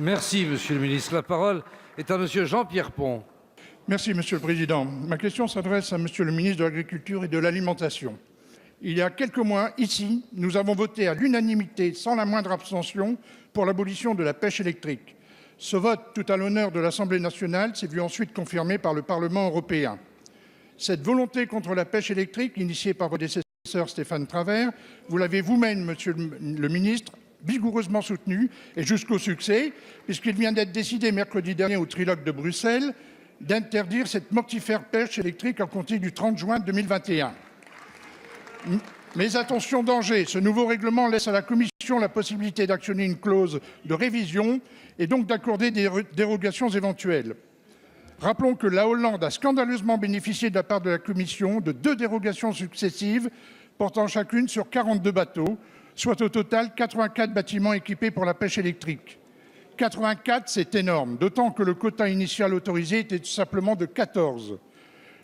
Merci, Monsieur le ministre. La parole est à Monsieur Jean-Pierre Pont. Merci, Monsieur le Président. Ma question s'adresse à Monsieur le ministre de l'Agriculture et de l'Alimentation. Il y a quelques mois, ici, nous avons voté à l'unanimité, sans la moindre abstention, pour l'abolition de la pêche électrique. Ce vote, tout à l'honneur de l'Assemblée nationale, s'est vu ensuite confirmé par le Parlement européen. Cette volonté contre la pêche électrique, initiée par votre dédécesseur Stéphane Travert, vous l'avez vous-même, Monsieur le ministre, vigoureusement soutenue, et jusqu'au succès, puisqu'il vient d'être décidé mercredi dernier au trilogue de Bruxelles d'interdire cette mortifère pêche électrique à compter du 30 juin 2021. Mais attention, danger, ce nouveau règlement laisse à la Commission la possibilité d'actionner une clause de révision et donc d'accorder des dérogations éventuelles. Rappelons que la Hollande a scandaleusement bénéficié de la part de la Commission de 2 dérogations successives portant chacune sur 42 bateaux, soit au total 84 bâtiments équipés pour la pêche électrique. 84, c'est énorme, d'autant que le quota initial autorisé était tout simplement de 14.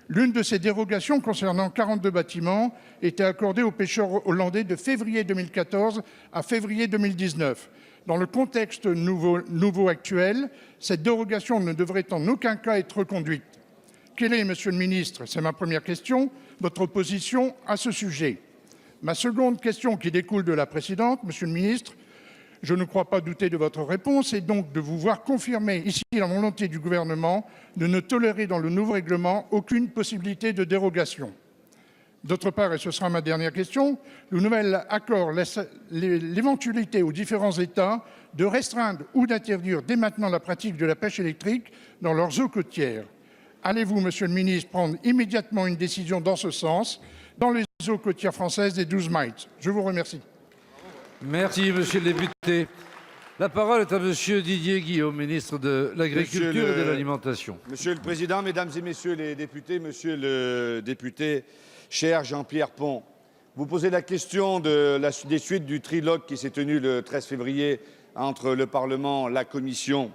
L'une de ces dérogations concernant 42 bâtiments était accordée aux pêcheurs hollandais de février 2014 à février 2019. Dans le contexte nouveau actuel, cette dérogation ne devrait en aucun cas être reconduite. Quelle est, Monsieur le ministre, c'est ma première question, votre position à ce sujet? Ma seconde question, qui découle de la précédente, Monsieur le ministre, je ne crois pas douter de votre réponse, est donc de vous voir confirmer ici la volonté du gouvernement de ne tolérer dans le nouveau règlement aucune possibilité de dérogation. D'autre part, et ce sera ma dernière question, le nouvel accord laisse l'éventualité aux différents États de restreindre ou d'interdire dès maintenant la pratique de la pêche électrique dans leurs eaux côtières. Allez-vous, Monsieur le ministre, prendre immédiatement une décision dans ce sens dans les eaux côtières françaises des 12 miles? Je vous remercie. Merci, Monsieur le député. La parole est à Monsieur Didier Guillaume, ministre de l'Agriculture et de l'Alimentation. Monsieur le Président, Mesdames et Messieurs les députés, Monsieur le député cher Jean-Pierre Pont, vous posez la question des suites du trilogue qui s'est tenu le 13 février entre le Parlement, la Commission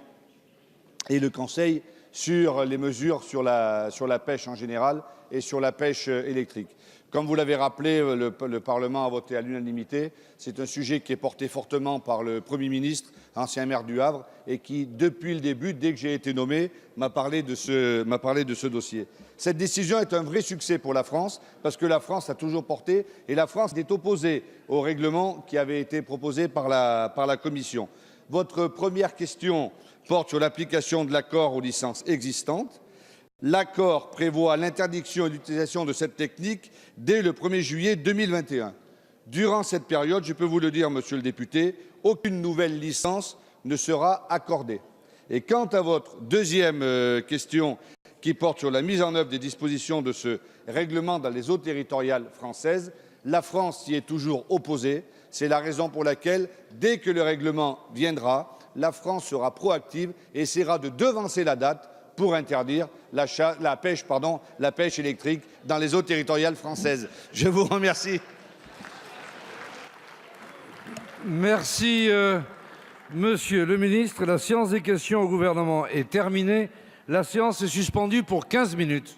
et le Conseil sur les mesures sur la pêche en général et sur la pêche électrique. Comme vous l'avez rappelé, le Parlement a voté à l'unanimité. C'est un sujet qui est porté fortement par le Premier ministre, ancien maire du Havre, et qui, depuis le début, dès que j'ai été nommé, m'a parlé de ce dossier. Cette décision est un vrai succès pour la France, parce que la France a toujours porté, et la France est opposée au règlement qui avait été proposé par la Commission. Votre première question porte sur l'application de l'accord aux licences existantes. L'accord prévoit l'interdiction et l'utilisation de cette technique dès le 1er juillet 2021. Durant cette période, je peux vous le dire, Monsieur le député, aucune nouvelle licence ne sera accordée. Et quant à votre deuxième question, qui porte sur la mise en œuvre des dispositions de ce règlement dans les eaux territoriales françaises, la France y est toujours opposée. C'est la raison pour laquelle, dès que le règlement viendra, la France sera proactive et essaiera de devancer la date pour interdire la pêche électrique dans les eaux territoriales françaises. Je vous remercie. Merci, Monsieur le ministre. La séance des questions au gouvernement est terminée. La séance est suspendue pour 15 minutes.